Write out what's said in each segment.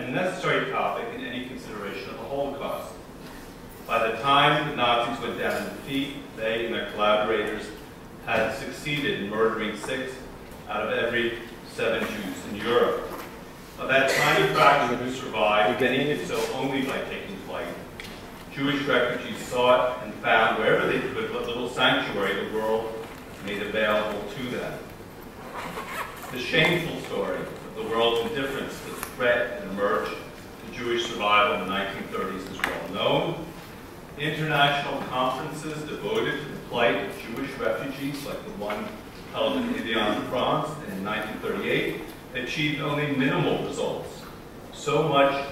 a necessary topic in any consideration of the Holocaust. By the time the Nazis went down in defeat, they and their collaborators had succeeded in murdering 6 out of every 7 Jews in Europe. Of that tiny fraction who survived, many did so only by taking flight. Jewish refugees sought and found wherever they could what little sanctuary the world made available to them. The shameful story of the world's indifference to the threat that emerged to Jewish survival in the 1930s is well known. International conferences devoted to the plight of Jewish refugees, like the one held in Evian, France in 1938, achieved only minimal results. So much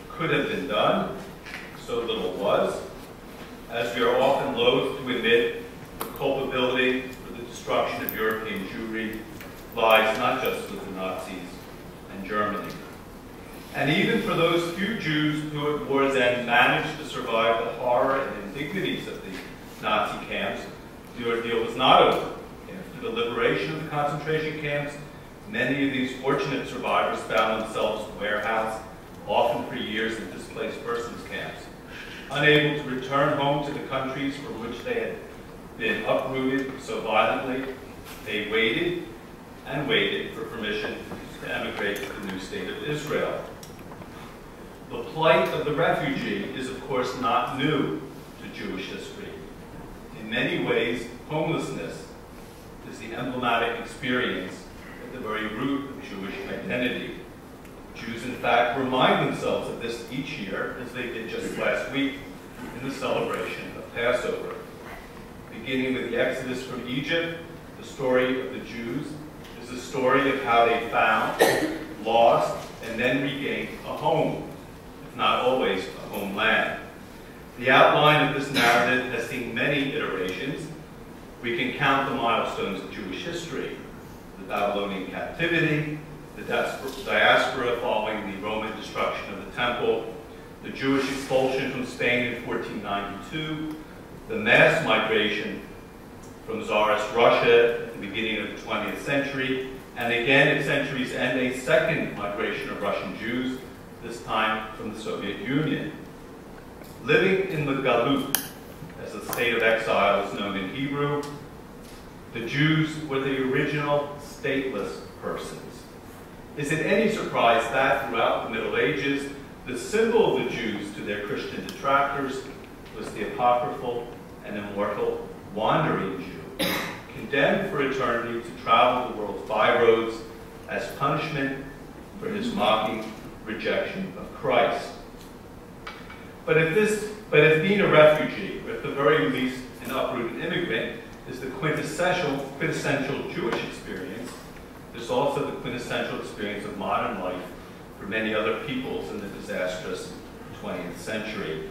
could have been done, so little was. As we are often loath to admit, the culpability for the destruction of European Jewry lies not just with the Nazis and Germany. And even for those few Jews who at war's end managed to survive the horror and indignities of the Nazi camps, the ordeal was not over. After the liberation of the concentration camps, many of these fortunate survivors found themselves warehoused, often for years, in displaced persons camps. Unable to return home to the countries from which they had been uprooted so violently, they waited and waited for permission to emigrate to the new state of Israel. The plight of the refugee is, of course, not new to Jewish history. In many ways, homelessness is the emblematic experience at the very root of Jewish identity. Jews, in fact, remind themselves of this each year, as they did just last week in the celebration of Passover. Beginning with the Exodus from Egypt, the story of the Jews is the story of how they found, lost, and then regained a home, if not always a homeland. The outline of this narrative has seen many iterations. We can count the milestones of Jewish history: the Babylonian captivity, the diaspora following the Roman destruction of the temple, the Jewish expulsion from Spain in 1492, the mass migration from Tsarist Russia at the beginning of the 20th century, and again at century's end, a second migration of Russian Jews, this time from the Soviet Union. Living in the Galut, as the state of exile is known in Hebrew, the Jews were the original stateless persons. Is it any surprise that throughout the Middle Ages, the symbol of the Jews to their Christian detractors was the apocryphal and immortal wandering Jew, condemned for eternity to travel the world's byroads as punishment for his mocking rejection of Christ? But if being a refugee, or at the very least an uprooted immigrant, is the quintessential Jewish experience, there's also the quintessential experience of modern life for many other peoples in the disastrous 20th century.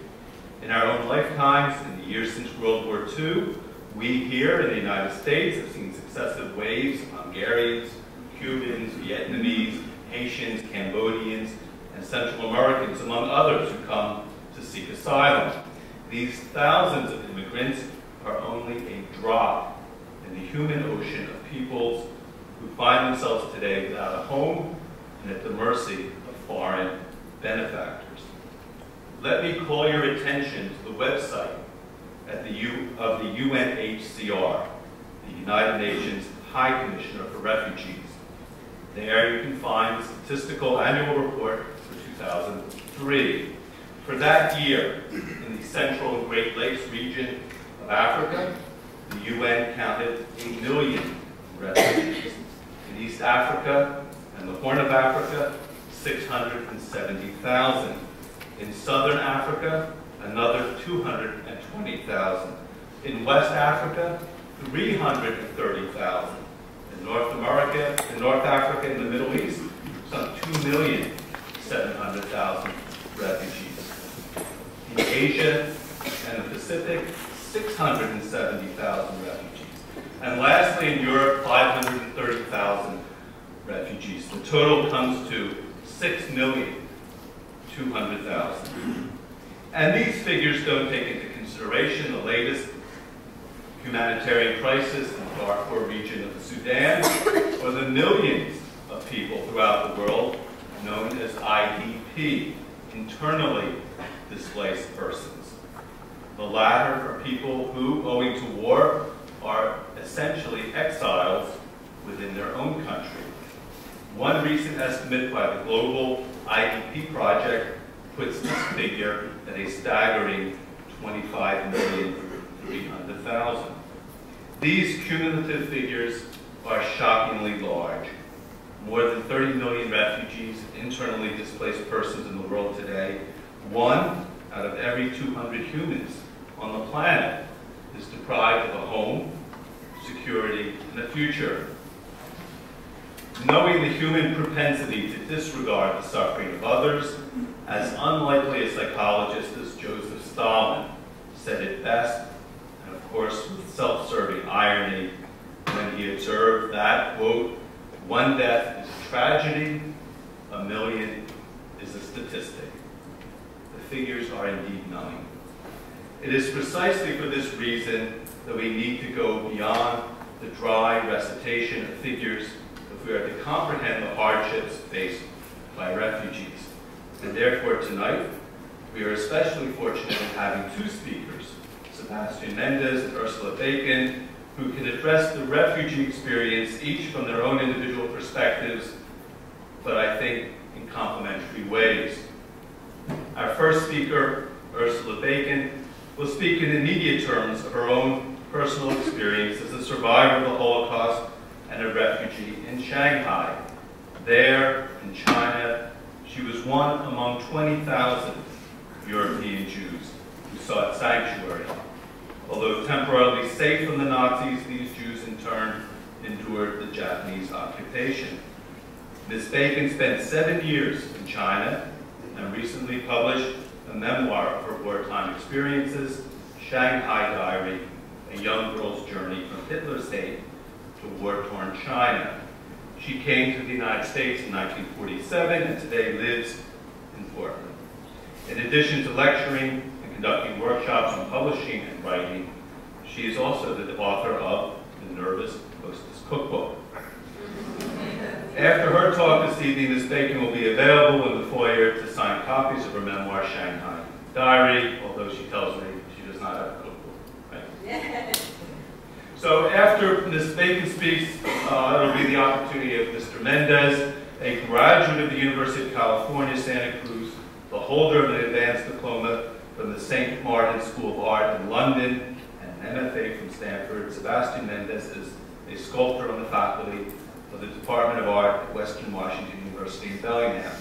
In our own lifetimes, in the years since World War II, we here in the United States have seen successive waves of Hungarians, Cubans, Vietnamese, Haitians, Cambodians, and Central Americans, among others, who come to seek asylum. These thousands of immigrants are only a drop in the human ocean of peoples who find themselves today without a home and at the mercy of foreign benefactors. Let me call your attention to the website of the UNHCR, the United Nations High Commissioner for Refugees. There you can find the statistical annual report for 2003. For that year, in the Central and Great Lakes region of Africa, the UN counted 8 million refugees. In East Africa and the Horn of Africa, 670,000. In Southern Africa, another 220,000. In West Africa, 330,000. In North Africa, and the Middle East, some 2,700,000 refugees. In Asia and the Pacific, 670,000 refugees. And lastly, in Europe, 530,000 refugees. The total comes to 6,200,000. And these figures don't take into consideration the latest humanitarian crisis in the Darfur region of the Sudan, or the millions of people throughout the world known as IDP, IDP, internally displaced persons. The latter are people who, owing to war, are essentially exiles within their own country. One recent estimate by the Global IDP Project puts this figure at a staggering 25,300,000. These cumulative figures are shockingly large. More than 30 million refugees and internally displaced persons in the world today. 1 out of every 200 humans on the planet is deprived of a home, security, and a future. Knowing the human propensity to disregard the suffering of others, as unlikely a psychologist as Joseph Stalin said it best, and of course with self-serving irony, when he observed that, quote, "One death is a tragedy, a million is a statistic." The figures are indeed numbing. It is precisely for this reason that we need to go beyond the dry recitation of figures if we are to comprehend the hardships faced by refugees. And therefore tonight, we are especially fortunate in having 2 speakers, Sebastian Mendez and Ursula Bacon, who can address the refugee experience each from their own individual perspectives, but I think in complementary ways. Our first speaker, Ursula Bacon, will speak in immediate terms of her own personal experience as a survivor of the Holocaust and a refugee in Shanghai. There, in China, she was one among 20,000 European Jews who sought sanctuary. Although temporarily safe from the Nazis, these Jews in turn endured the Japanese occupation. Ms. Bacon spent 7 years in China and recently published a memoir of her wartime experiences, Shanghai Diary, a young girl's journey from Hitler's hate to war-torn China. She came to the United States in 1947 and today lives in Portland. In addition to lecturing and conducting workshops on publishing and writing, she is also the author of The Nervous Hostess Cookbook. After her talk this evening, Ms. Bacon will be available in the foyer to sign copies of her memoir, Shanghai Diary, although she tells me she does not have a cookbook. Right? So after Ms. Bacon speaks, it'll be the opportunity of Mr. Mendez, a graduate of the University of California, Santa Cruz, the holder of an advanced diploma from the St. Martin's School of Art in London, and an MFA from Stanford. Sebastian Mendez is a sculptor on the faculty of the Department of Art at Western Washington University in Bellingham.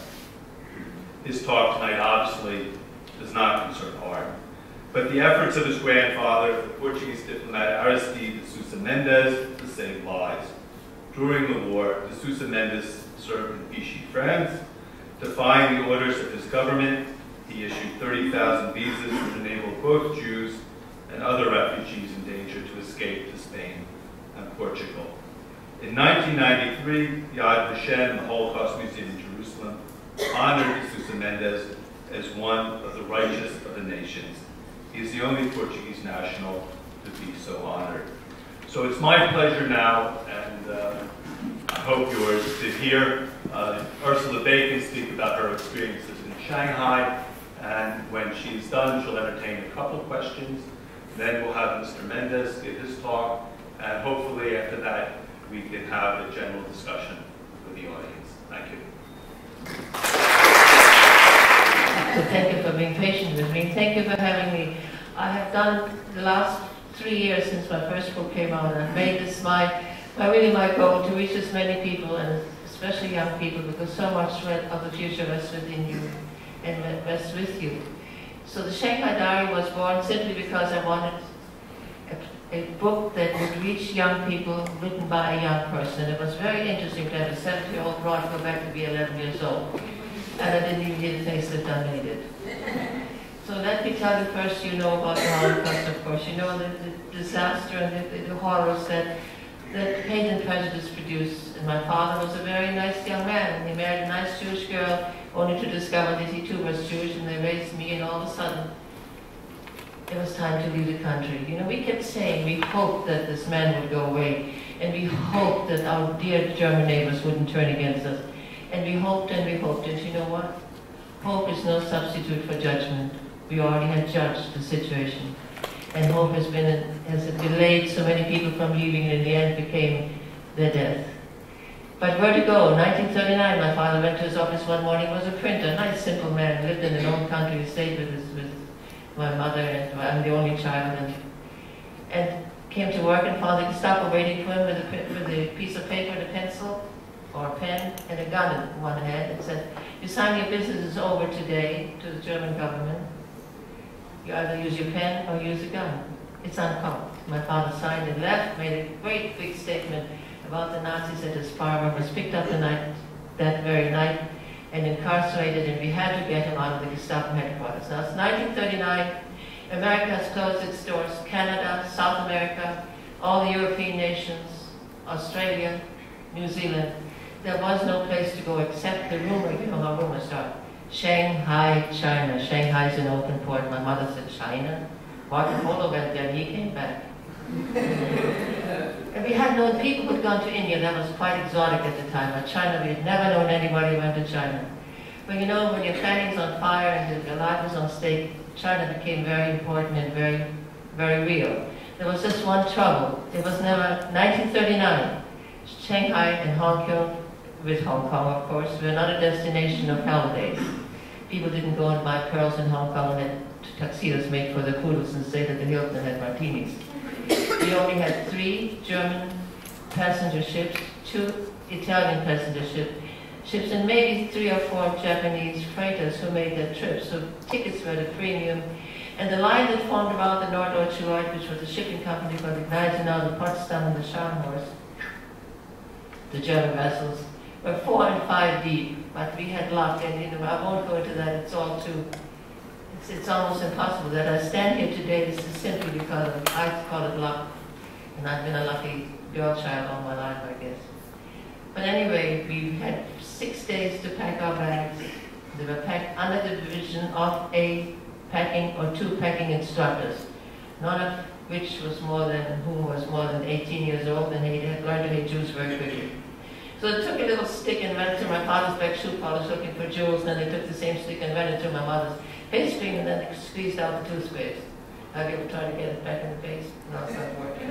His talk tonight obviously does not concern art, but the efforts of his grandfather, the Portuguese diplomat Aristide de Sousa Mendes, to save lives. During the war, de Sousa Mendes served in Vichy, France. Defying the orders of his government, he issued 30,000 visas that enabled both Jews and other refugees in danger to escape to Spain and Portugal. In 1993, Yad Vashem, the Holocaust Museum in Jerusalem, honored de Sousa Mendes as one of the righteous of the nations. He is the only Portuguese national to be so honored. So it's my pleasure now, and I hope yours, to hear Ursula Bacon speak about her experiences in Shanghai, and when she's done, she'll entertain a couple questions. Then we'll have Mr. Mendez give his talk, and hopefully after that, we can have a general discussion with the audience. Thank you. So thank you for being patient with me. Thank you for having me. I have done the last 3 years since my first book came out, and I've made this really my goal to reach as many people, and especially young people, because so much of the future rests within you and rests with you. So the Shanghai Diary was born simply because I wanted a book that would reach young people, written by a young person. It was very interesting to have a 70-year-old girl go back to be 11 years old. And I didn't even hear the facelift I made it. So let me tell you first, you know about the Holocaust, of course. You know the disaster and the horrors that hate and prejudice produced. And my father was a very nice young man, and he married a nice Jewish girl, only to discover that he too was Jewish, and they raised me, and all of a sudden, it was time to leave the country. You know, we kept saying we hoped that this man would go away, and we hoped that our dear German neighbors wouldn't turn against us. And we hoped, and you know what? Hope is no substitute for judgment. We already had judged the situation. And hope has delayed so many people from leaving, and in the end became their death. But where to go? 1939, my father went to his office one morning. He was a printer, a nice, simple man, lived in an old country estate with my mother, and I'm the only child, and came to work and found the Gestapo waiting for him with a piece of paper and a pencil, or a pen, and a gun in one hand, and said, "You sign your business is over today to the German government. You either use your pen or use a gun. It's uncommon." My father signed and left, made a great big statement about the Nazis at his farm, was picked up that very night and incarcerated, and we had to get him out of the Gestapo headquarters. Now it's 1939, America has closed its doors. Canada, South America, all the European nations, Australia, New Zealand. There was no place to go except the rumor, you know how rumors start. Shanghai, China. Shanghai is an open port. My mother said, China? Marco Polo went there and he came back. And we had known people who had gone to India. That was quite exotic at the time. But China, we had never known anybody who went to China. But you know, when your fanning's on fire and your life is on stake, China became very important and very, very real. There was just one trouble. It was never 1939. Shanghai and Hong Kong, with Hong Kong, of course, were not a destination of holidays. People didn't go and buy pearls in Hong Kong and had tuxedos made for the poodles and stayed at the Hilton and had martinis. We only had 3 German passenger ships, 2 Italian passenger ships, and maybe 3 or 4 Japanese freighters who made their trips. So tickets were at a premium. And the line that formed around the Norddeutsche Lloyd, which was a shipping company for the Gneisenau, the Potsdam, and the Scharnhorst, the German vessels, were 4 and 5 deep. But we had luck, and you know, I won't go into that. It's all too. It's almost impossible that I stand here today. This is simply because I call it luck, and I've been a lucky girl child all my life, I guess. But anyway, we had 6 days to pack our bags. They were packed under the division of a packing or 2 packing instructors, none of which was more than 18 years old, and he had learned to hate Jews very quickly. So they took a little stick and went into my father's back shoe polish looking for jewels, and then they took the same stick and went into my mother's face cream, and then squeezed out the toothpaste. Have you ever tried to get it back in the face? No, it's not working.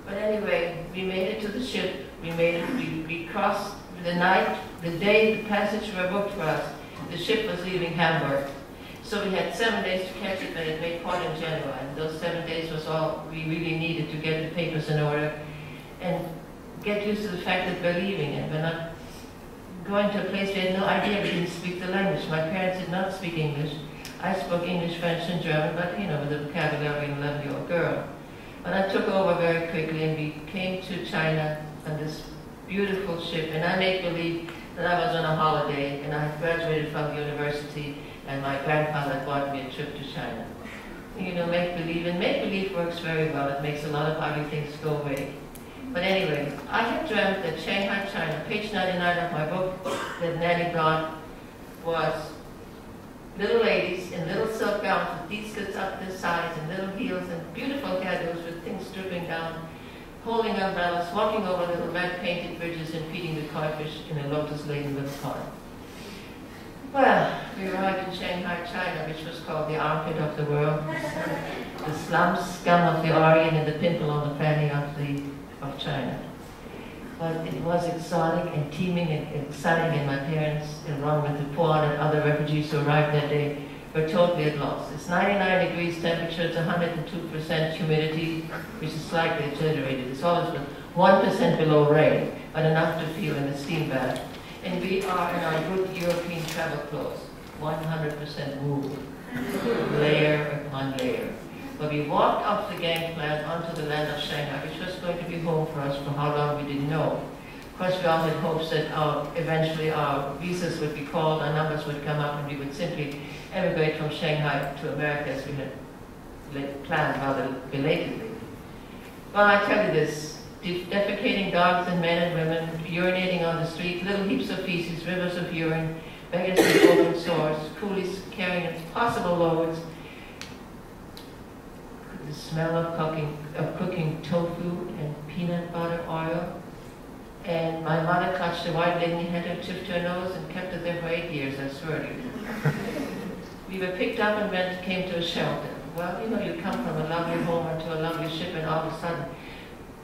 But anyway, we made it to the ship. We crossed the night, the day the passage were booked for us. The ship was leaving Hamburg. So we had 7 days to catch it, but it made port in Genoa. And those 7 days was all we really needed to get the papers in order and get used to the fact that we're leaving and we're not going to a place we had no idea. We didn't speak the language. My parents did not speak English. I spoke English, French, and German, but you know, with the vocabulary of an 11-year-old girl. But I took over very quickly, and we came to China on this beautiful ship, and I made believe that I was on a holiday, and I had graduated from university, and my grandfather bought me a trip to China. You know, make believe, and make believe works very well. It makes a lot of ugly things go away. But anyway, I had dreamt that Shanghai, China, page 99 of my book that Nanny brought, was little ladies in little silk gowns with deep slits up their sides and little heels and beautiful hairdos with things dripping down, holding umbrellas, walking over little red painted bridges and feeding the koi fish in a lotus-laden little pond. Well, we arrived in Shanghai, China, which was called the armpit of the world, the slum scum of the Orient, and the pimple on the fanny of China. But it was exotic and teeming and exciting, and my parents, along with the 400 other refugees who arrived that day, were totally at loss. It's 99 degrees temperature, it's 102% humidity, which is slightly exaggerated. It's always been 1% below rain, but enough to feel in the steam bath. And we are in our good European travel clothes, 100% wool, layer upon layer. But we walked off the gangplank onto the land of Shanghai, which was going to be home for us for how long we didn't know. Of course, we all had hopes that eventually our visas would be called, our numbers would come up, and we would simply emigrate from Shanghai to America as we had planned rather belatedly. Well, I tell you this, defecating dogs and men and women, urinating on the street, little heaps of feces, rivers of urine, beggars with open sores, coolies carrying impossible loads, the smell of cooking tofu and peanut butter oil, And my mother clutched a white linen handkerchief to her nose and kept it there for 8 years, I swear to you. We were picked up and came to a shelter. Well, you know, you come from a lovely home to a lovely ship, and all of a sudden,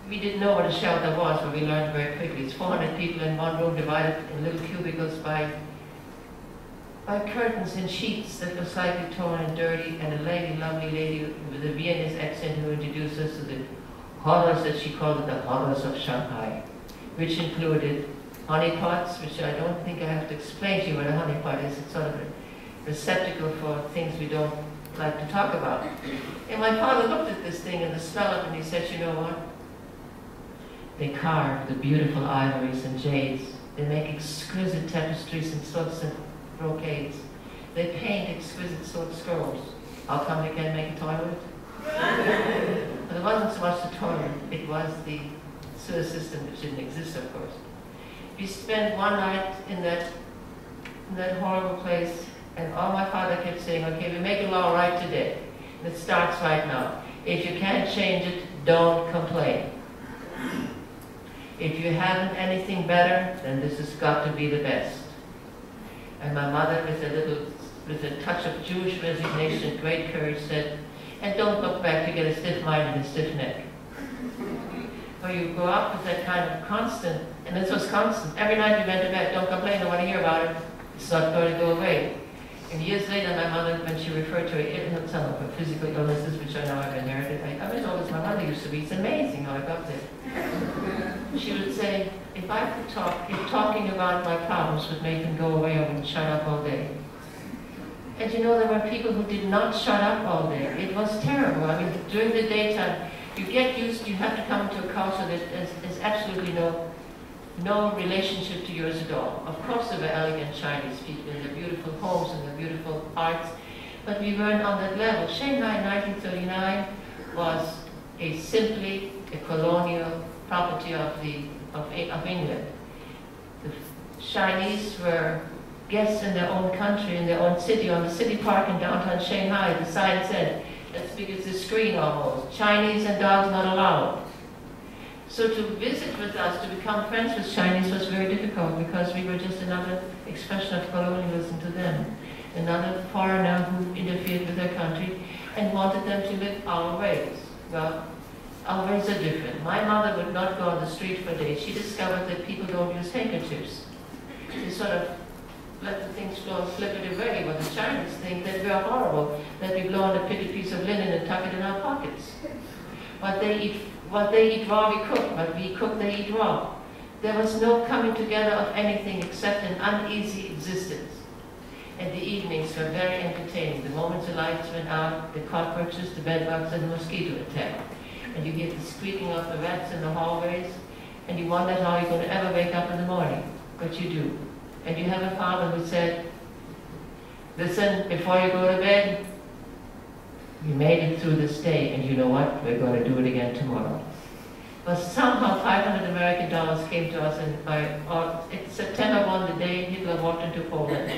we didn't know what a shelter was, but we learned very quickly. It's 400 people in one room divided in little cubicles by curtains and sheets that were slightly torn and dirty, and a lady, lovely lady with a Viennese accent who introduced us to the horrors, that she called it the horrors of Shanghai, which included honeypots, which I don't think I have to explain to you what a honeypot is. It's sort of a receptacle for things we don't like to talk about. And my father looked at this thing and the smell of it, and he said, you know what? They carve the beautiful ivories and jades. They make exquisite tapestries and silks and brocades. They paint exquisite silk scrolls. How come they can't make a toilet? But it wasn't so much the toilet, it was the sewer system, which didn't exist, of course. We spent one night in that horrible place, and all my father kept saying, okay, we make a law right today. And it starts right now. If you can't change it, don't complain. If you haven't anything better, then this has got to be the best. And my mother, with a touch of Jewish resignation and great courage, said, and don't look back to get a stiff mind and a stiff neck. Or you grow up with that kind of constant, and this was constant. Every night we went to bed, don't complain, don't want to hear about it. It's not going to go away. And years later, my mother, when she referred to some of her physical illnesses, which I know I've inherited, I was always, my mother used to be, it's amazing how I got there. She would say, if I could talk, if talking about my problems would make them go away, I wouldn't shut up all day. And you know, there were people who did not shut up all day. It was terrible. I mean, during the daytime, you get used, you have to come to a culture that there's absolutely no relationship to yours at all. Of course there were elegant Chinese people in their beautiful homes and their beautiful arts, but we weren't on that level. Shanghai in 1939 was simply a colonial property of England. The Chinese were guests in their own country, in their own city, on the city park in downtown Shanghai. The sign said, as big as the screen almost, Chinese and dogs not allowed. So to visit with us, to become friends with Chinese was very difficult because we were just another expression of colonialism to them. Another foreigner who interfered with their country and wanted them to live our ways. Well, our ways are different. My mother would not go on the street for days. She discovered that people don't use handkerchiefs. They sort of let the things flow and slip it away, but the Chinese think that we are horrible, that we blow on a pretty piece of linen and tuck it in our pockets. What they eat raw, we cook. What we cook, they eat raw. There was no coming together of anything except an uneasy existence. And the evenings were very entertaining. The moment the lights went out, the cockroaches, the bedbugs, and the mosquito attack. And you get the squeaking of the rats in the hallways, and you wonder how you're going to ever wake up in the morning. But you do. And you have a father who said, listen, before you go to bed, you made it through this day, and you know what? We're going to do it again tomorrow. But somehow $500 American came to us, and by September 1, the day Hitler walked into Poland.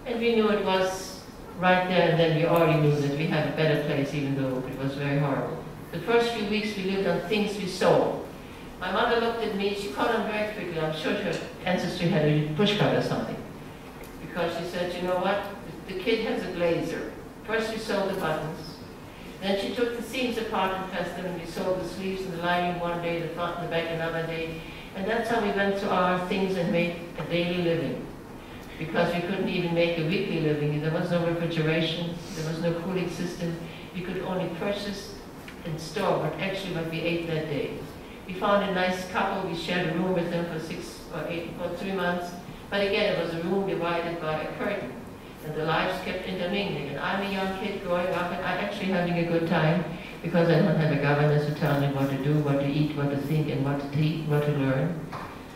And we knew it was right there, and then we already knew that we had a better place, even though it was very horrible. The first few weeks we lived on things we sold. My mother looked at me, she caught on very quickly. I'm sure her ancestry had a pushcart or something. Because she said, you know what? The kid has a blazer. First we sewed the buttons. Then she took the seams apart and pressed them, and we sewed the sleeves and the lining one day, the front and the back another day. And that's how we went through our things and made a daily living. Because we couldn't even make a weekly living. There was no refrigeration, there was no cooling system. We could only purchase and store what we ate that day. We found a nice couple, we shared a room with them for 3 months. But again, it was a room divided by a curtain. And the lives kept intermingling. And I'm a young kid growing up, and I'm actually having a good time because I don't have a governess who tells me what to do, what to eat, what to think, and what to teach, what to learn.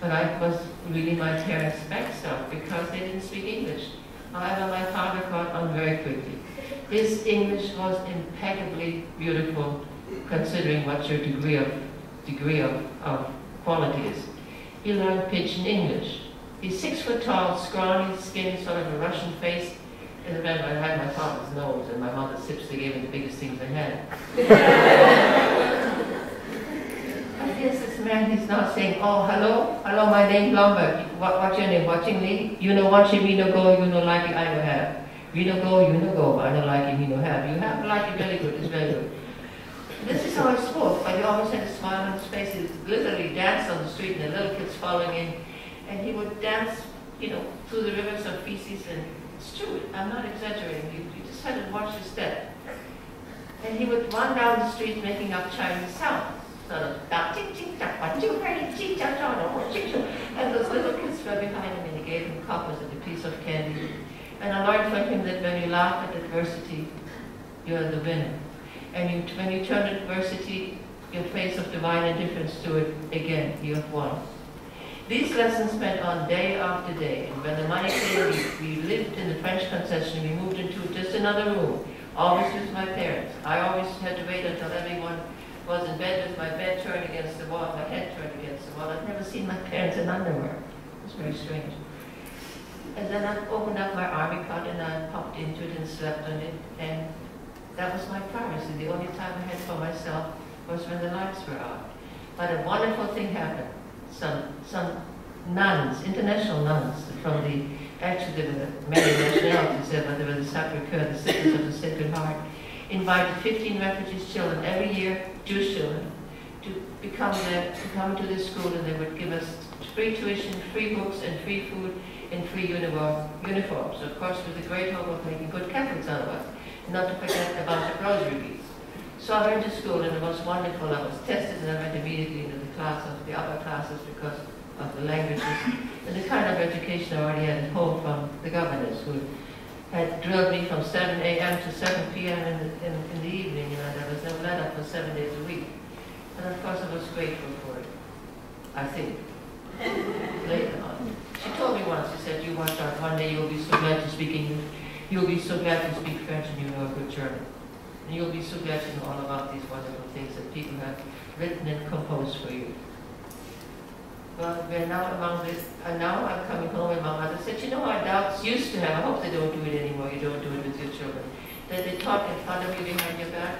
But I was really my Terence Beck stuff because they didn't speak English. However, my father caught on very quickly. His English was impeccably beautiful, considering what your degree of quality is. He learned Pidgin English. He's 6 foot tall, scrawny, skinny, sort of a Russian face. And remember, I had my father's nose, and my mother's hips, they gave me the biggest things I had. But here's this man then he's not saying, oh, hello, my name Lombard. What's your name? Watching me? You know watching me no go, you know like it, I no have. We no go, you no go, I no like it, me no have. You have like it very good, it's very good. This is how he spoke, but he always had a smile on his face. He literally danced on the street and the little kids following in. And he would dance, through the rivers of feces, and it's true, I'm not exaggerating. You just had to watch his step. And he would run down the street making up Chinese sounds. Sort of, and those little kids were behind him, and he gave them coppers and a piece of candy. And I learned from him that when you laugh at adversity, you're the winner. And when you turn adversity, your face of divine indifference to it, again, you have won. These lessons went on day after day. And when the money came, we lived in the French concession. We moved into just another room, always with my parents. I always had to wait until everyone was in bed with my bed turned against the wall, my head turned against the wall. I'd never seen my parents in underwear. It was very strange. And then I opened up my army cot and I popped into it and slept on it. And that was my privacy. The only time I had for myself was when the lights were out. But a wonderful thing happened. Some nuns, international nuns from actually there were many nationalities there, but there were the Sacré-Cœur, the Sisters of the Sacred Heart, invited 15 refugees children every year, Jewish children, to come to this school, and they would give us free tuition, free books, and free food, and free uniforms. Of course, with the great hope of making good Catholics out of us, and not to forget about the rosary beads. So I went to school, and it was wonderful. I was tested, and I went immediately into the upper classes because of the languages and the kind of education I already had at home from the governors, who had drilled me from 7 a.m. to 7 p.m. in the evening. There was no let-up for 7 days a week. And of course I was grateful for it, I think, later on. She told me once, she said, you watch out, one day you'll be so glad to speak English, you'll be so glad to speak French, and you know a good German. And you'll be so glad to know all about these wonderful things that people have written and composed for you. Well, we're now among this, and now I'm coming home, and my mother said, our doubts used to have, I hope they don't do it anymore, you don't do it with your children, that they talk in front of you behind your back.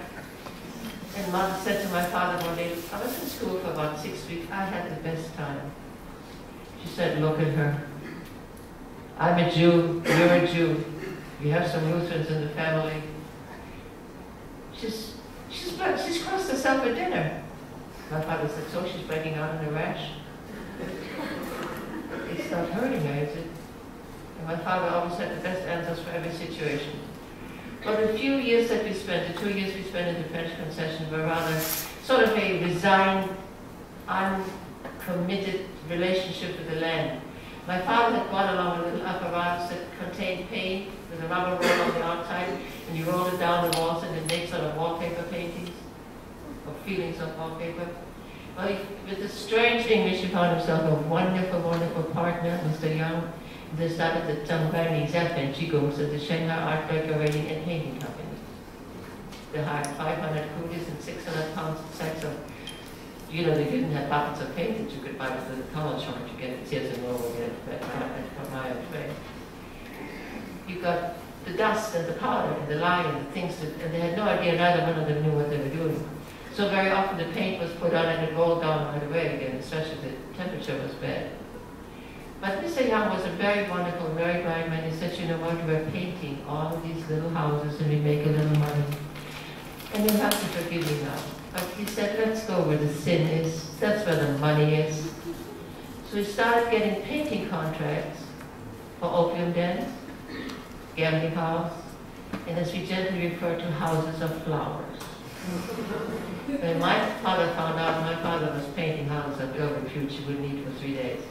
And Mother said to my father one day, I was in school for about 6 weeks, I had the best time. She said, look at her. I'm a Jew, you're a Jew. We have some Lutherans in the family. She's crossed herself at dinner. My father said, so she's breaking out in a rash? It's not hurting her, is it? And my father always had the best answers for every situation. But the few years that we spent, the 2 years we spent in the French concession, were rather sort of a resigned, uncommitted relationship with the land. My father had brought along a little apparatus that contained paint with a rubber roll on the outside, and you roll it down the walls and it makes sort of wallpaper paintings, or feelings of wallpaper. Well, with the strange English, he found himself a wonderful, wonderful partner, Mr. Young. They started the Shanghai Diary, the Shanghai Art Decorating and Painting Company. They hired 500 coolies and 600 pounds of sacks of, they didn't have buckets of paint that you could buy with the color chart. You get it, tears and roll, get it from my own tray. You got the dust and the powder and the lye and the things, and they had no idea, neither one of them knew what they were doing. So very often the paint was put on and it rolled down right away again, especially if the temperature was bad. But Mr. Young was a very wonderful, very bright man. He said, what, we're painting all of these little houses and we make a little money. And you'll have to forgive me now. But he said, let's go where the sin is. That's where the money is. So we started getting painting contracts for opium dens, gambling house, and as we gently refer to, houses of flowers. When my father found out my father was painting houses at the refuge, she wouldn't eat for 3 days.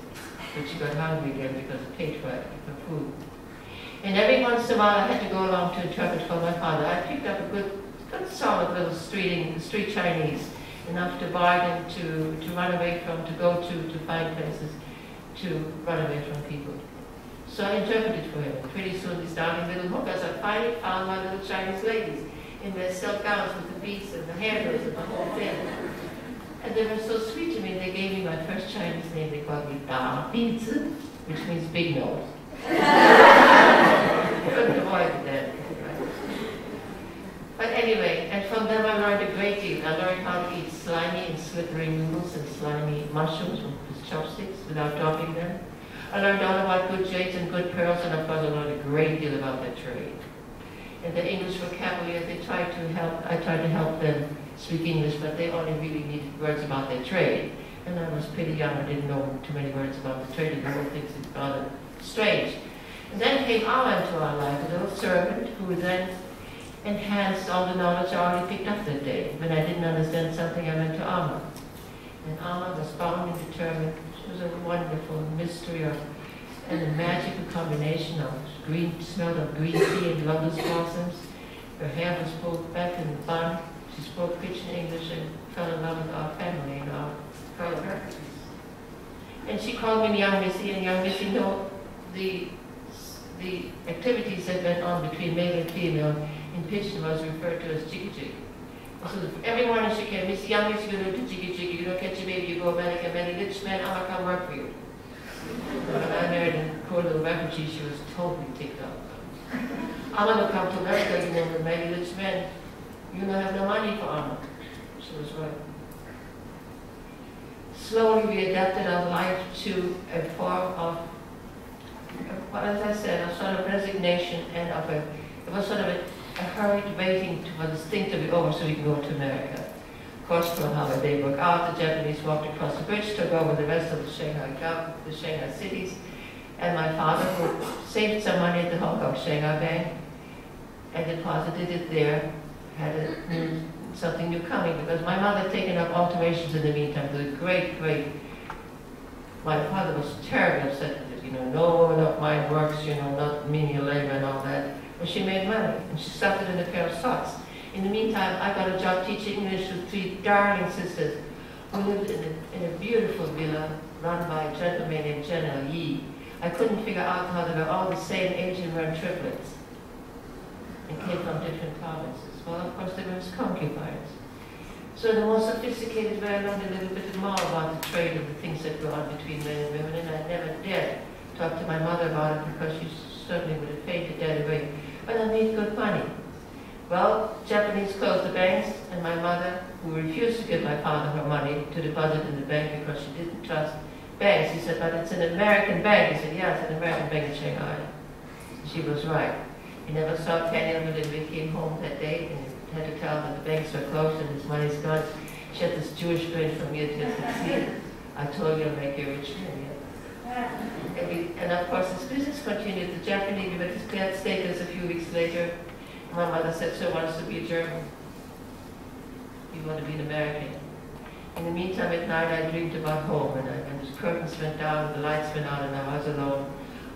But she got hungry again because it paid for food. And every once in a while I had to go along to interpret for my father. I picked up a good solid little street Chinese, enough to buy them, to run away from, to go to find places, to run away from people. So I interpreted for him. And pretty soon these darling little hookers, I finally found my little Chinese ladies in their silk gowns with the beads and the hairdos and the whole thing. And they were so sweet to me, they gave me my first Chinese name. They called me Da Bizi, which means big nose. Couldn't avoid that. But anyway, and from them I learned a great deal. I learned how to eat slimy and slippery noodles and slimy mushrooms with chopsticks without dropping them. I learned all about good jades and good pearls, and of course I learned a great deal about their trade. And the English vocabulary, I tried to help them speak English, but they only really needed words about their trade. And I was pretty young, I didn't know too many words about the trade, and the whole thing's rather strange. And then came Amma into our life, a little servant who then enhanced all the knowledge I already picked up that day. When I didn't understand something, I went to Amma. And Amma was bound and determined. She was a wonderful mystery and a magical combination of smell of green tea and lotus blossoms. Her hair was pulled back in a bun. She spoke pidgin English and fell in love with our family and our fellow refugees. And she called me Young Missy, and Young Missy knew the activities that went on between male and female in pidgin was referred to as jiggy jig. So every morning she came, Miss Young Missy, you do jiggy jig, you don't catch a baby, you go America, marry rich man, I'm gonna come work for you. When I married a poor little refugee, she was totally ticked off. I'm gonna come to America, you know, marry rich man, you don't have no money for Amma. She was right. Slowly we adapted our life to a form of, well, as I said, a sort of resignation and it was sort of a hurried waiting for this thing to be over so we can go to America. Of course, for a holiday broke out, the Japanese walked across the bridge, took over the rest of the Shanghai cities, and my father, who saved some money at the Holocaust Shanghai Bank and deposited it there, had something new coming, because my mother had taken up alterations in the meantime, the great, my father was terribly upset with it, you know, no one of mine works, you know, not menial labor and all that. But she made money, and she stuffed it in a pair of socks. In the meantime, I got a job teaching English to 3 darling sisters who lived in a beautiful villa run by a gentleman named General Yi. I couldn't figure out how they were all the same age and were triplets and came from different provinces. Well, of course, they were his concubines. So the more sophisticated way, I learned a little bit more about the trade of the things that go on between men and women, and I never dared talk to my mother about it because she certainly would have fainted dead away. But I made good money. Well, Japanese closed the banks, and my mother, who refused to give my father her money to deposit in the bank because she didn't trust banks, he said, but it's an American bank. He said, yeah, it's an American bank in Shanghai. She was right. He never saw a penny of it, and we came home that day and had to tell him that the banks were closed and his money's gone. She had this Jewish grin from ear to ear. I told you I'll make you a rich man. And of course, this business continued. The Japanese, we went to that status a few weeks later. My mother said, so wants to be a German. You want to be an American. In the meantime, at night, I dreamed about home, and the curtains went down, the lights went out, and I was alone.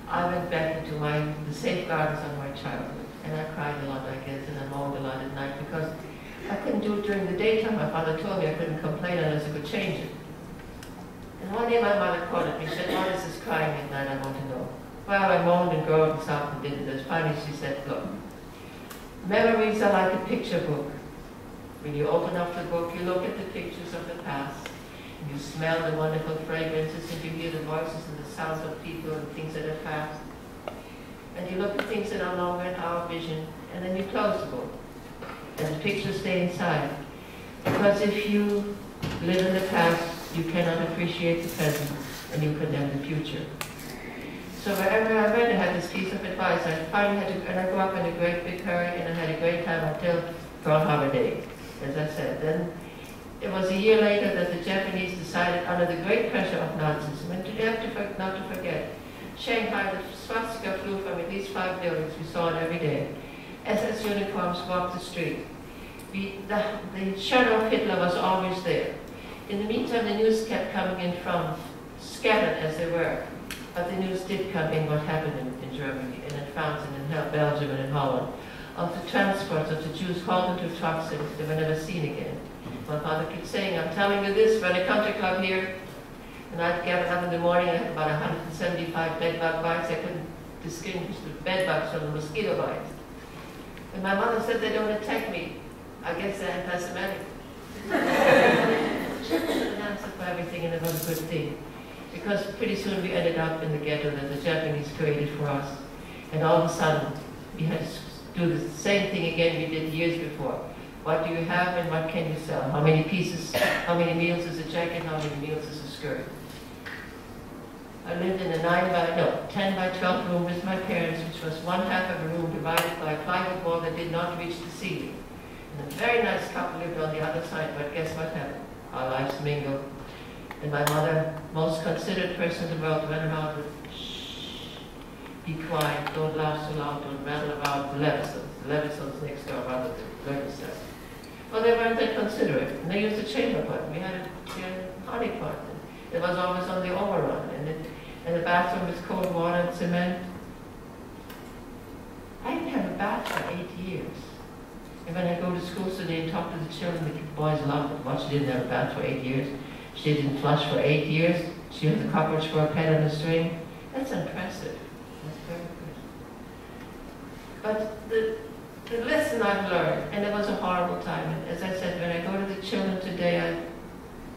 I went back into the safeguards of my childhood, and I cried a lot, I guess, and I moaned a lot at night because I couldn't do it during the daytime. My father told me I couldn't complain unless I could change it. And one day my mother called at me. She said, what is this crying at night? I want to know. Well, I moaned and groaned and sobbed and did this. Finally, she said, look, memories are like a picture book. When you open up the book, you look at the pictures of the past, and you smell the wonderful fragrances, and you hear the voices and the sounds of people and things that have passed. And you look at things that are longer in our vision, and then you close the book, and the pictures stay inside. Because if you live in the past, you cannot appreciate the present, and you condemn the future. So wherever I went, I had this piece of advice. I finally had to, and I grew up in a great big hurry, and I had a great time until Pearl Harbor Day, as I said. Then it was a year later that the Japanese decided, under the great pressure of Nazism, and you have to not to forget, Shanghai, the swastika flew from at least 5 buildings. We saw it every day. SS uniforms walked the street. The shadow of Hitler was always there. In the meantime, the news kept coming in from, scattered as they were, but the news did come in what happened in Germany, and in France, and in Belgium, and in Holland, of the transports of the Jews hauled into trucks and they were never seen again. My father kept saying, I'm telling you this, we're in a country club here, and I'd get up in the morning, I had about 175 bedbug bites. I couldn't distinguish the bedbugs from the mosquito bites. And my mother said, they don't attack me. I guess they're anti-Semitic. She was an answer for everything, and it was a good thing. Because pretty soon we ended up in the ghetto that the Japanese created for us. And all of a sudden, we had do the same thing again we did years before. What do you have and what can you sell? How many pieces, how many meals is a jacket, how many meals is a skirt? I lived in a 10 by 12 room with my parents, which was one half of a room divided by a plywood wall that did not reach the ceiling. And a very nice couple lived on the other side, but guess what happened? Our lives mingled. And my mother, most considered person in the world, went around with, shh, be quiet, don't laugh so loud, don't rattle around the Levisons. The Levisons next door, rather than the Levisons. Well, they weren't that considerate. And they used a chamber pot. We had a honey pot. It was always on the overrun. And the bathroom was cold water and cement. I didn't have a bath for 8 years. And when I go to school today and talk to the children, the boys love it. Well, she didn't have a bath for 8 years. She didn't flush for 8 years. She has a cockroach for a pet on a string. That's impressive. That's very good. But the lesson I've learned, and it was a horrible time, and as I said, when I go to the children today, I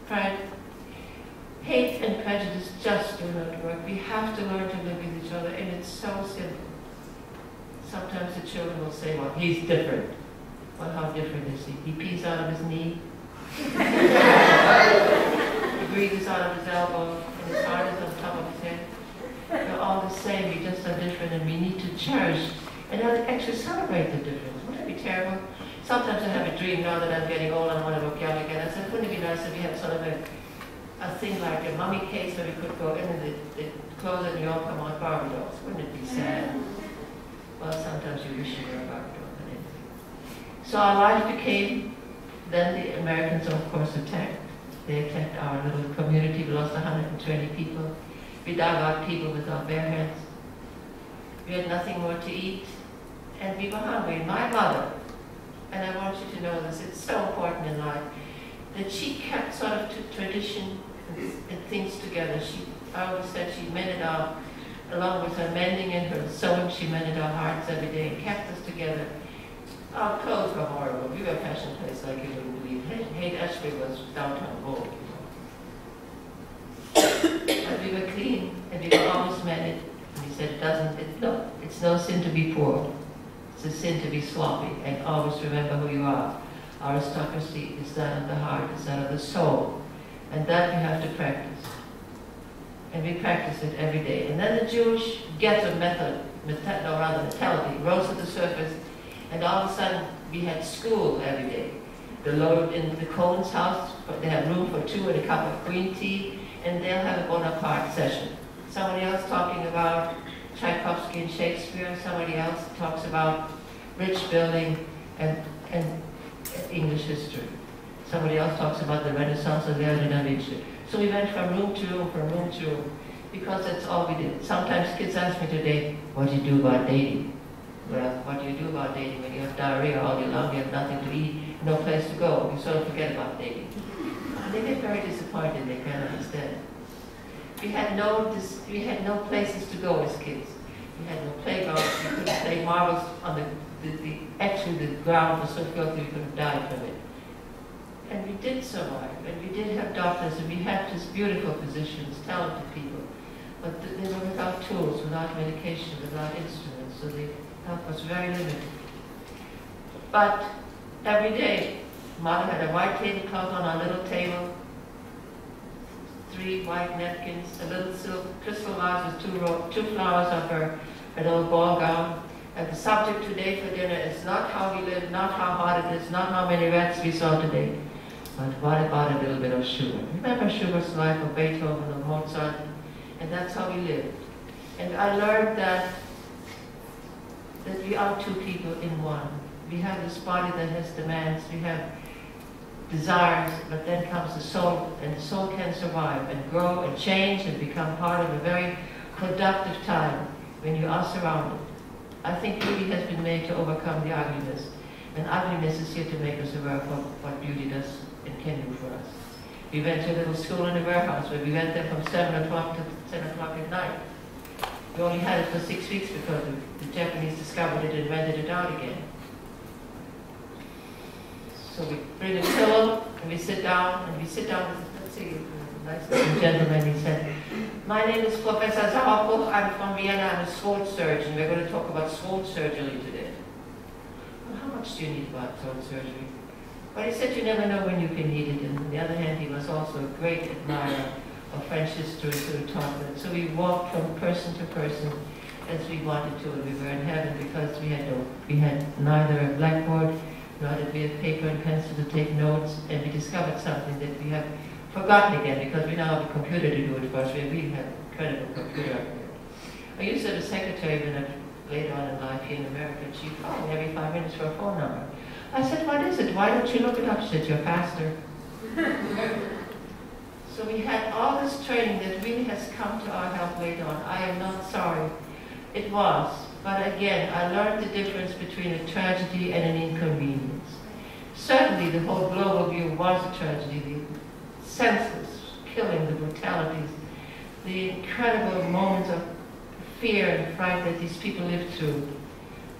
try. Hate and prejudice just do not work. We have to learn to live with each other, and it's so simple. Sometimes the children will say, well, he's different. Well, how different is he? He pees out of his knee. He breathes out of his elbow, and his heart is on top of his head. We're all the same, we just are different, and we need to cherish and actually celebrate the difference. Wouldn't it be terrible? Sometimes I have a dream now that I'm getting old and I want to look young again. I said, wouldn't it be nice if we had sort of a thing like a mummy case where we could go in and the clothes and you all come out Barbie dolls. Wouldn't it be sad? Well, sometimes you wish you were a Barbie doll, but anyway. So our life became, then the Americans of course attacked. They attacked our little community. We lost 120 people. We dug out people with our bare hands. We had nothing more to eat, and we were hungry. My mother, and I want you to know this, it's so important in life, that she kept sort of tradition and things together. I always said she mended our, along with her mending and her sewing, she mended our hearts every day and kept us together. Our clothes were horrible. We were a fashion place like you wouldn't believe. Haight-Ashbury was downtown Vogue. But we were clean and we were always mended. And he said, it's no sin to be poor. It's a sin to be sloppy, and always remember who you are. Aristocracy is that of the heart, is that of the soul. And that we have to practice. And we practice it every day. And then the Jewish ghetto mentality rose to the surface, and all of a sudden we had school every day. In the Cohen's house, they have room for 2 and a cup of green tea, and they'll have a Bonaparte session. Somebody else talking about Tchaikovsky and Shakespeare, somebody else talks about rich building and English history. Somebody else talks about the Renaissance and Leonardo da Vinci. So we went from room to room, because that's all we did. Sometimes kids ask me today, what do you do about dating? Well, what do you do about dating when you have diarrhea all day long, you have nothing to eat, no place to go? You sort of forget about dating. And they get very disappointed, they can't understand. We had no places to go as kids. We had no playgrounds, we couldn't play marbles on actually the ground was so filthy we could have died from it. And we did survive, and we did have doctors, and we had these beautiful physicians, talented people, but they were without tools, without medication, without instruments, so the help was very limited. But every day, Mother had a white tablecloth on our little table, 3 white napkins, a little silk crystal vase with 2 flowers of her old ball gown. And the subject today for dinner is not how we live, not how hot it is, not how many rats we saw today, but what about a little bit of sugar? Remember Sugar's life of Beethoven, of Mozart? And that's how we lived. And I learned that we are 2 people in one. We have this body that has demands, we have desires, but then comes the soul, and the soul can survive and grow and change and become part of a very productive time when you are surrounded. I think beauty has been made to overcome the ugliness, and ugliness is here to make us aware of what beauty does and can do for us. We went to a little school in a warehouse where we went there from 7 o'clock to 10 o'clock at night. We only had it for 6 weeks because the Japanese discovered it and rented it out again. So we bring a pillow and we sit down with, let's see, a nice little gentleman. He said, my name is Professor Sauerbuch, I'm from Vienna, I'm a throat surgeon. We're going to talk about throat surgery today. much do you need about throat surgery? But he said you never know when you can need it. And on the other hand, he was also a great admirer of French history, so he taught that. So we walked from person to person as we wanted to, and we were in heaven because we had neither a blackboard, nor did we have paper and pencil to take notes, and we discovered something that we have forgotten again because we now have a computer to do it for us. We really have an incredible computer up there. I used to have a secretary when I later on in life here in America, and she called me every 5 minutes for a phone number. I said, what is it? Why don't you look it up? She said, you're faster. So we had all this training that really has come to our help later on. I am not sorry. It was. But again, I learned the difference between a tragedy and an inconvenience. Certainly the whole global view was a tragedy. The senseless killing, the brutalities, the incredible moments of fear and fright that these people lived through.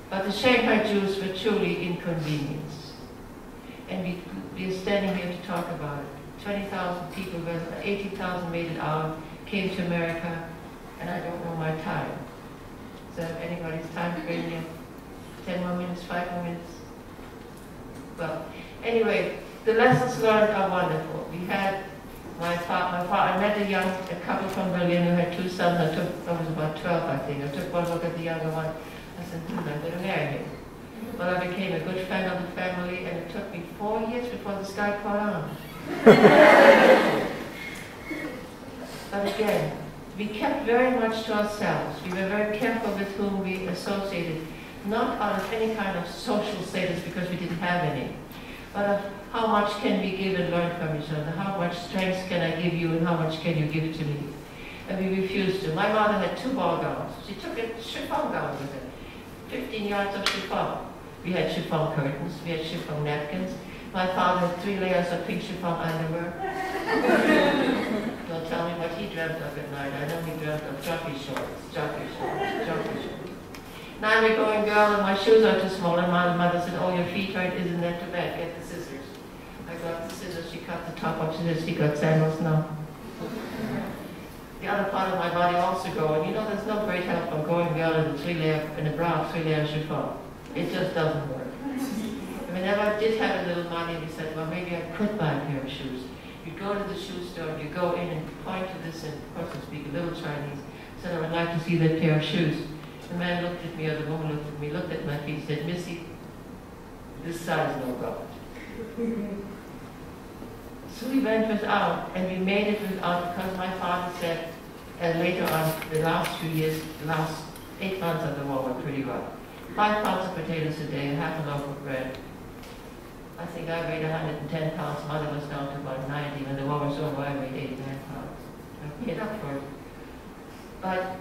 But the Shanghai Jews were truly inconvenienced. And we are standing here to talk about it. 20,000 people, 18,000 made it out, came to America, and I don't know my time. Is that anybody's time for me? 10 more minutes, 5 more minutes? Well, anyway, the lessons learned are wonderful. We had my father, I met a couple from Berlin who had 2 sons. I was about 12, I think. I took one look at the younger one. I said, I'm going to marry him. Well, I became a good friend of the family, and it took me 4 years before this guy caught on. But again, we kept very much to ourselves. We were very careful with whom we associated, not out of any kind of social status because we didn't have any, but of how much can we give and learn from each other, how much strength can I give you and how much can you give to me. And we refused to. My mother had 2 ball gowns. She took a chiffon gown with her, 15 yards of chiffon. We had chiffon curtains, we had chiffon napkins. My father had 3 layers of pink chiffon underwear. Don't tell me what he dreamt of at night. I know he dreamt of jockey shorts. Now I'm a going girl and my shoes are too small, and my mother said, oh, your feet hurt, isn't that too bad? Get the scissors. I got the scissors, she cut the top off, she said, she got sandals now. The other part of my body also growing. You know, there's no great help from going girl in a bra, 3-layer chiffon. It just doesn't work. Whenever I did have a little money, we said, well, maybe I could buy a pair of shoes. You go to the shoe store, you go in and point to this, and of course I speak a little Chinese, said I would like to see that pair of shoes. The man looked at me, or the woman looked at me, looked at my feet, said, Missy, this size no go. So we went without, and we made it without because my father said, and later on, the last few years, the last 8 months of the war were pretty rough. 5 pounds of potatoes a day, half a loaf of bread. I think I weighed 110 pounds, mother was down to about 90. When the war was over, I weighed 89 pounds. I made up for it. But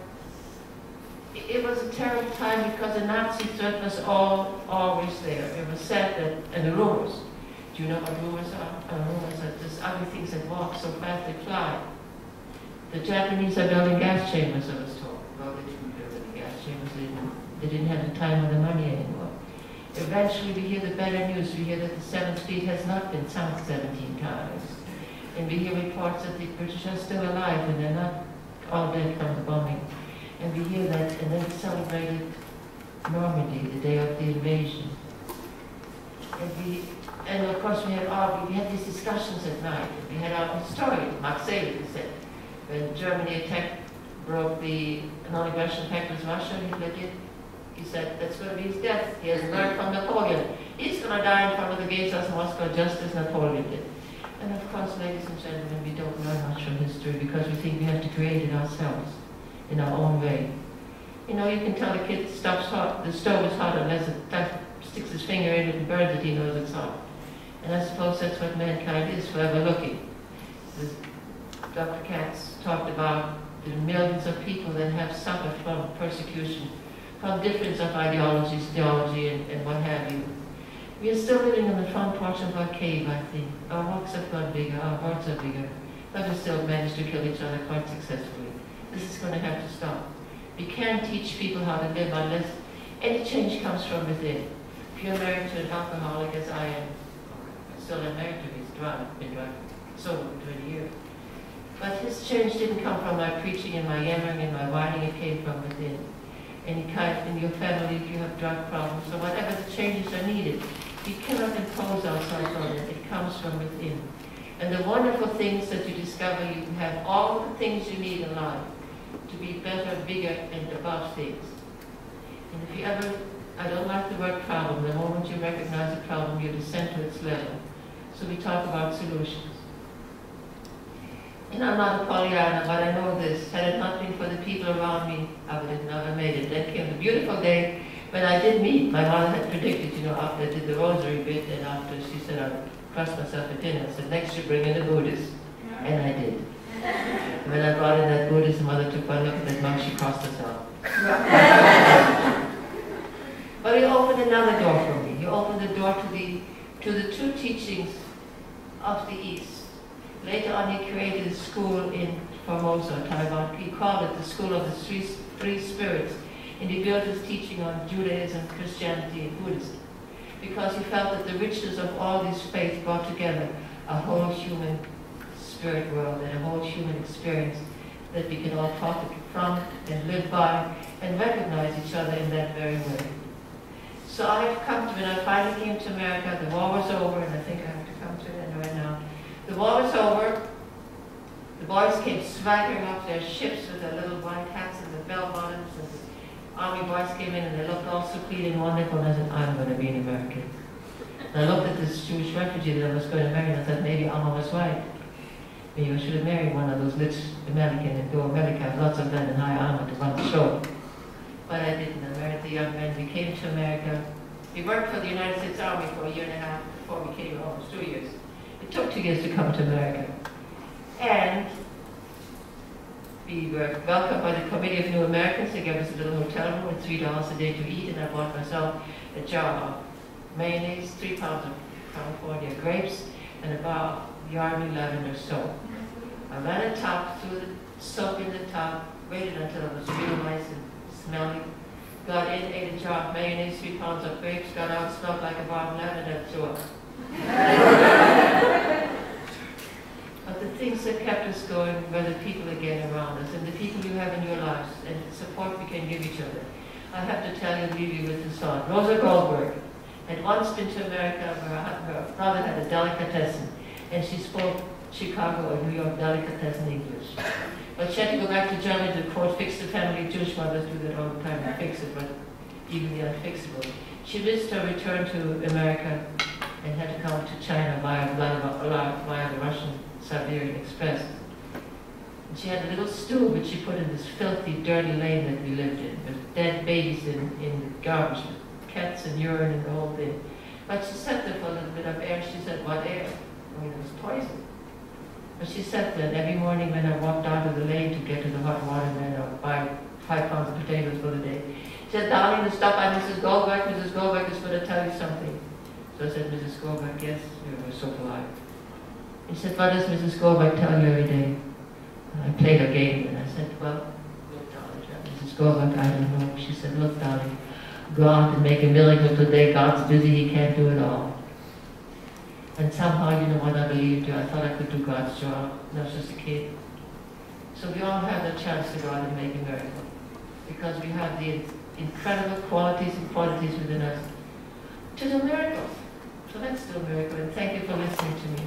it was a terrible time because the Nazi threat was always there. It was said that, and the rumors, do you know what rumors are? Rumors are just ugly things that walk so fast they fly. The Japanese are building gas chambers, I was told. Well, they didn't build any gas chambers, they didn't have the time or the money anymore. Eventually we hear the better news. We hear that the 7th Fleet has not been sunk 17 times. And we hear reports that the British are still alive and they're not all dead from the bombing. And we hear that, and then we celebrated Normandy, the day of the invasion. And of course we had these discussions at night. We had our historian, Max Saylor, who said, when Germany broke the non-aggression pact with Russia, Hitler did. He said, that's going to be his death. He has learned from Napoleon. He's going to die in front of the gates of Moscow just as Napoleon did. And of course, ladies and gentlemen, we don't learn much from history because we think we have to create it ourselves in our own way. You know, you can tell a kid the stove is hot unless it sticks his finger in it and burns it, he knows it's hot. And I suppose that's what mankind is, forever looking. As Dr. Katz talked about the millions of people that have suffered from persecution, from difference of ideologies, theology, and what have you. We are still living on the front porch of our cave, I think. Our walks have got bigger, our hearts are bigger, but we still manage to kill each other quite successfully. This is going to have to stop. We can't teach people how to live unless any change comes from within. If you're married to an alcoholic, as I am, still am married to him, he's been drunk, sober for 20 years. But his change didn't come from my preaching and my yammering and my whining, it came from within. any kind in your family if you have drug problems, or whatever the changes are needed. We cannot impose ourselves on it. It comes from within. And the wonderful things that you discover, you have all the things you need in life to be better, bigger, and above things. And if you ever, I don't like the word problem, the moment you recognize a problem, you descend to its level. So we talk about solutions. And I'm not a Pollyanna, but I know this. Had it not been for the people around me, I would have never made it. Then came the beautiful day when I did meet. My mother had predicted, you know, after I did the rosary bit, and after she said I would cross myself at dinner, I said, next you bring in a Buddhist. And I did. And when I brought in that Buddhist, mother took one look at that monk, she crossed herself. But you opened another door for me. You opened the door to the true teachings of the East. Later on, he created a school in Formosa, Taiwan. He called it the School of the Three Spirits. And he built his teaching on Judaism, Christianity, and Buddhism. Because he felt that the richness of all these faiths brought together a whole human spirit world and a whole human experience that we can all profit from and live by and recognize each other in that very way. So I have come to, when I finally came to America, the war was over, and I think I have to come to an end right now. The war was over. The boys came swaggering off their ships with their little white hats and the bell bottoms, and the army boys came in and they looked all so clean and wonderful, and I said, I'm going to be an American. And I looked at this Jewish refugee that I was going to marry, and I thought, maybe Alma was right. Maybe I should have married one of those rich Americans and go America, have lots of men and hire Alma to run the show. But I didn't. I married the young man. We came to America. We worked for the United States Army for 1.5 years before we came, almost 2 years. It took 2 years to come to America. And we were welcomed by the Committee of New Americans. They gave us a little hotel room with $3 a day to eat, and I bought myself a jar of mayonnaise, 3 pounds of California grapes, and a bar of Yarmy lavender soap. I ran a tub, threw the soap in the tub, waited until it was real nice and smelly, got in, ate a jar of mayonnaise, 3 pounds of grapes, got out, smelled like a bar of lavender, threw up. But the things that kept us going were the people again around us, and the people you have in your lives, and the support we can give each other. I have to tell you, leave you with this thought. Rosa Goldberg had once been to America where her brother had a delicatessen, and she spoke Chicago or New York delicatessen English. But she had to go back to Germany to, quote, fix the family. Jewish mothers do that all the time and fix it, but even the unfixable. She missed her return to America and had to come to China via the Russian Siberian Express. And she had a little stool which she put in this filthy, dirty lane that we lived in, with dead babies in garbage, with cats and urine and the whole thing. But she sat there for a little bit of air. She said, what air? I mean, it was poison. But she sat there, and every morning when I walked down to the lane to get to the hot water and then I would buy 5 pounds of potatoes for the day, she said, darling, the stuff by Mrs. Goldberg is going to tell you something. So I said, Mrs. Goldberg, yes, you were so polite. He said, what does Mrs. Goldberg tell you every day? And I played a game, and I said, well, look, darling, Mrs. Goldberg, I don't know. She said, look, darling, go out and make a miracle today. God's busy, he can't do it all. And somehow, you know what, I believed her. I thought I could do God's job, and I was just a kid. So we all have the chance to go out and make a miracle, because we have the incredible qualities and quantities within us to do miracles. So let's do a miracle, and thank you for listening to me.